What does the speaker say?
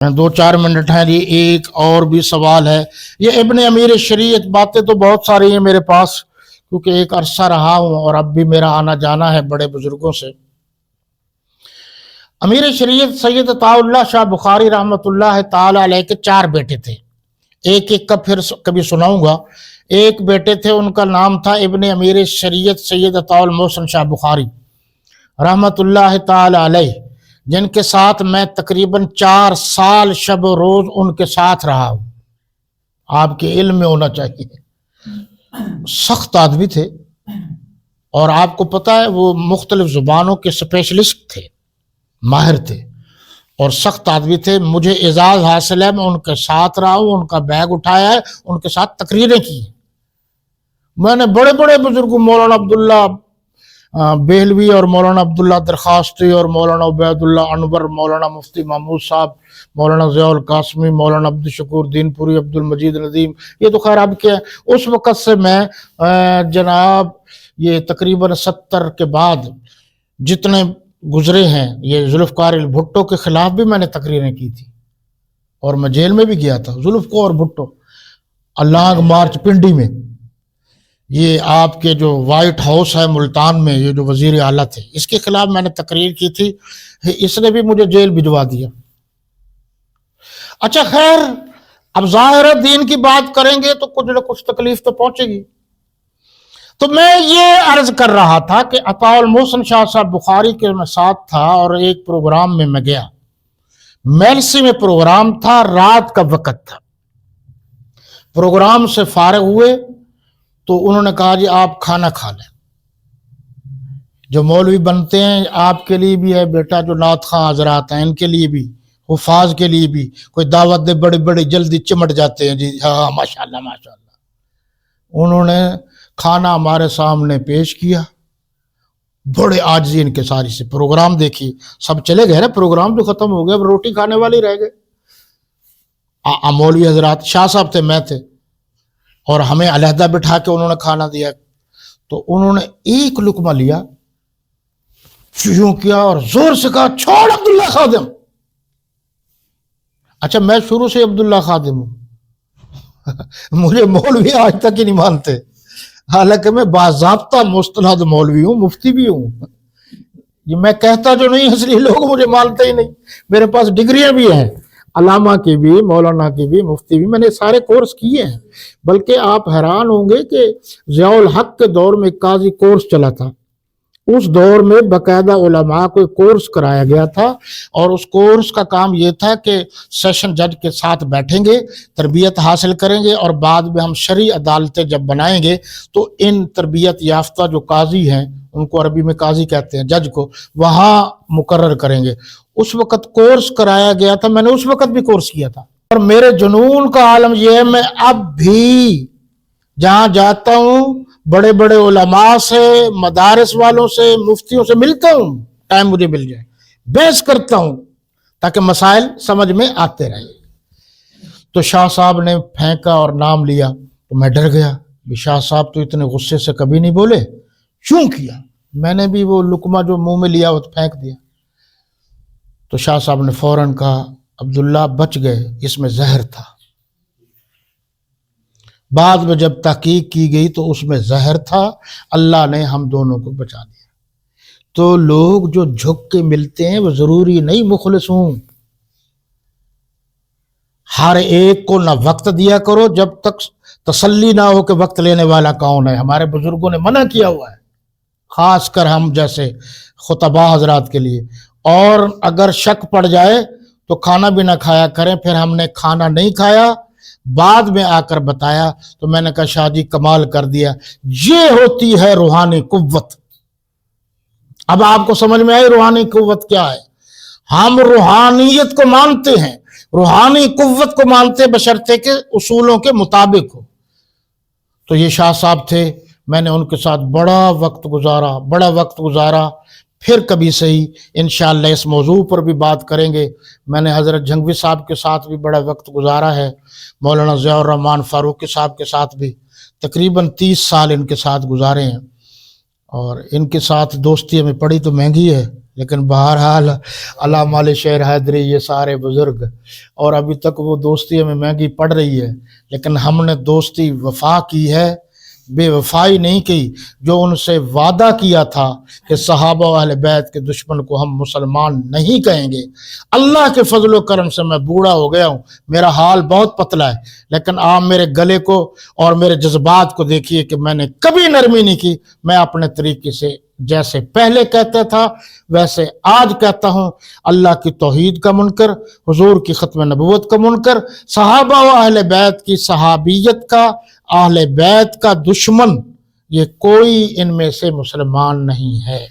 دو چار منٹ ہیں جی. ایک اور بھی سوال ہے. یہ ابن امیر شریعت باتیں تو بہت ساری ہیں میرے پاس، کیونکہ ایک عرصہ رہا ہوں اور اب بھی میرا آنا جانا ہے بڑے بزرگوں سے. امیر شریعت سید عطا اللہ شاہ بخاری رحمۃ اللہ تعالی علیہ کے 4 بیٹے تھے. ایک ایک کا پھر کبھی سناؤں گا. ایک بیٹے تھے، ان کا نام تھا ابن امیر شریعت سید عطا المحسن شاہ بخاری رحمۃ اللہ تعالی علیہ، جن کے ساتھ میں تقریباً 4 سال شب و روز ان کے ساتھ رہا ہوں. آپ کے علم میں ہونا چاہیے، سخت آدمی تھے، اور آپ کو پتہ ہے وہ مختلف زبانوں کے اسپیشلسٹ تھے، ماہر تھے اور سخت آدمی تھے. مجھے اعزاز حاصل ہے، میں ان کے ساتھ رہا ہوں، ان کا بیگ اٹھایا ہے، ان کے ساتھ تقریریں کی. میں نے بڑے بڑے بزرگوں مولانا عبداللہ بہلوی اور مولانا عبداللہ درخواستی اور مولانا عبید اللہ انور، مولانا مفتی محمود صاحب، مولانا ضیاء القاسمی، مولانا عبد الشکور دین پوری، عبد المجید ندیم، یہ تو خیر اب کیا ہے. اس وقت سے میں جناب یہ تقریباً 70 کے بعد جتنے گزرے ہیں، یہ ذوالفقار بھٹو کے خلاف بھی میں نے تقریریں کی تھی اور میں جیل میں بھی گیا تھا. ذوالفقار بھٹو لانگ مارچ پنڈی میں، یہ آپ کے جو وائٹ ہاؤس ہے ملتان میں، یہ جو وزیر اعلیٰ تھے، اس کے خلاف میں نے تقریر کی تھی. اس نے بھی مجھے جیل بھجوا دیا. اچھا خیر، اب ظاہر دین کی بات کریں گے تو کچھ نہ کچھ تکلیف تو پہنچے گی. تو میں یہ عرض کر رہا تھا کہ عطا المحسن شاہ صاحب بخاری کے میں ساتھ تھا اور ایک پروگرام میں گیا. میلسی میں پروگرام تھا، رات کا وقت تھا. پروگرام سے فارغ ہوئے تو انہوں نے کہا جی آپ کھانا کھا لیں. جو مولوی بنتے ہیں آپ کے لیے بھی ہے بیٹا، جو نعت خواں حضرات ہیں ان کے لیے بھی، حفاظ کے لیے بھی، کوئی دعوت دے بڑے بڑے جلدی چمٹ جاتے ہیں جی ہاں ماشاءاللہ ماشاءاللہ. انہوں نے کھانا ہمارے سامنے پیش کیا، بڑے عاجزی ان کے ساری سے. پروگرام دیکھیے، سب چلے گئے نا، پروگرام تو ختم ہو گیا، اب روٹی کھانے والے رہ گئے. مولوی حضرات، شاہ صاحب تھے، میں تھے، اور ہمیں علیحدہ بٹھا کے انہوں نے کھانا دیا. تو انہوں نے ایک لقمہ لیا، یوں کیا اور زور سے کہا چھوڑ عبداللہ خادم. اچھا میں شروع سے عبداللہ خادم ہوں، مجھے مولوی آج تک ہی نہیں مانتے، حالانکہ میں باضابطہ مستند مولوی ہوں، مفتی بھی ہوں. یہ میں کہتا جو نہیں، اس لیے لوگ مجھے مانتے ہی نہیں. میرے پاس ڈگریاں بھی ہیں، علامہ کی بھی، مولانا کی بھی، مفتی بھی، میں نے سارے کورس کیے ہیں. بلکہ آپ حیران ہوں گے کہ ضیاء الحق کے دور میں قاضی کورس چلا تھا. اس دور میں باقاعدہ علماء کو کورس کرایا گیا تھا، اور اس کورس کا کام یہ تھا کہ سیشن جج کے ساتھ بیٹھیں گے، تربیت حاصل کریں گے، اور بعد میں ہم شرعی عدالتیں جب بنائیں گے تو ان تربیت یافتہ جو قاضی ہیں، ان کو عربی میں قاضی کہتے ہیں، جج کو، وہاں مقرر کریں گے. اس وقت کورس کرایا گیا تھا، میں نے اس وقت بھی کورس کیا تھا. اور میرے جنون کا عالم یہ ہے، میں اب بھی جہاں جاتا ہوں بڑے بڑے علماء سے، مدارس والوں سے، مفتیوں سے ملتا ہوں، ٹائم مجھے مل جائے، بحث کرتا ہوں تاکہ مسائل سمجھ میں آتے رہیں. تو شاہ صاحب نے پھینکا اور نام لیا تو میں ڈر گیا. شاہ صاحب تو اتنے غصے سے کبھی نہیں بولے، کیوں کیا؟ میں نے بھی وہ لقمہ جو منہ میں لیا وہ پھینک دیا. تو شاہ صاحب نے فوراً کہا عبداللہ بچ گئے، اس میں زہر تھا. بعد میں جب تحقیق کی گئی تو اس میں زہر تھا، اللہ نے ہم دونوں کو بچا دیا. تو لوگ جو جھک کے ملتے ہیں وہ ضروری نہیں مخلص ہوں. ہر ایک کو نہ وقت دیا کرو جب تک تسلی نہ ہو کہ وقت لینے والا کون ہے. ہمارے بزرگوں نے منع کیا ہوا ہے، خاص کر ہم جیسے خطباء حضرات کے لیے. اور اگر شک پڑ جائے تو کھانا بھی نہ کھایا کریں. پھر ہم نے کھانا نہیں کھایا، بعد میں آ کر بتایا تو میں نے کہا شاہ جی کمال کر دیا، یہ ہوتی ہے روحانی قوت. اب آپ کو سمجھ میں آئی روحانی قوت کیا ہے؟ ہم روحانیت کو مانتے ہیں، روحانی قوت کو مانتے، بشرطے کے اصولوں کے مطابق ہو. تو یہ شاہ صاحب تھے، میں نے ان کے ساتھ بڑا وقت گزارا. پھر کبھی صحیح انشاءاللہ اس موضوع پر بھی بات کریں گے. میں نے حضرت جھنگوی صاحب کے ساتھ بھی بڑا وقت گزارا ہے، مولانا ضیاء الرحمن فاروقی صاحب کے ساتھ بھی تقریباً 30 سال ان کے ساتھ گزارے ہیں. اور ان کے ساتھ دوستی ہمیں پڑی تو مہنگی ہے. لیکن بہرحال علامہ علی شیر حیدری یہ سارے بزرگ، اور ابھی تک وہ دوستی ہمیں مہنگی پڑ رہی ہے، لیکن ہم نے دوستی وفا کی ہے، بے وفائی نہیں کی۔ جو ان سے وعدہ کیا تھا کہ صحابہ و اہل بیت کے دشمن کو ہم مسلمان نہیں کہیں گے، اللہ کے فضل و کرم سے میں بوڑھا ہو گیا ہوں، میرا حال بہت پتلا ہے، لیکن آپ میرے گلے کو اور میرے جذبات کو دیکھیے کہ میں نے کبھی نرمی نہیں کی۔ میں اپنے طریقے سے جیسے پہلے کہتا تھا ویسے آج کہتا ہوں، اللہ کی توحید کا منکر، حضور کی ختم نبوت کا منکر، صحابہ و اہل بیت کی صحابیت کا، اہل بیت کا دشمن، یہ کوئی ان میں سے مسلمان نہیں ہے۔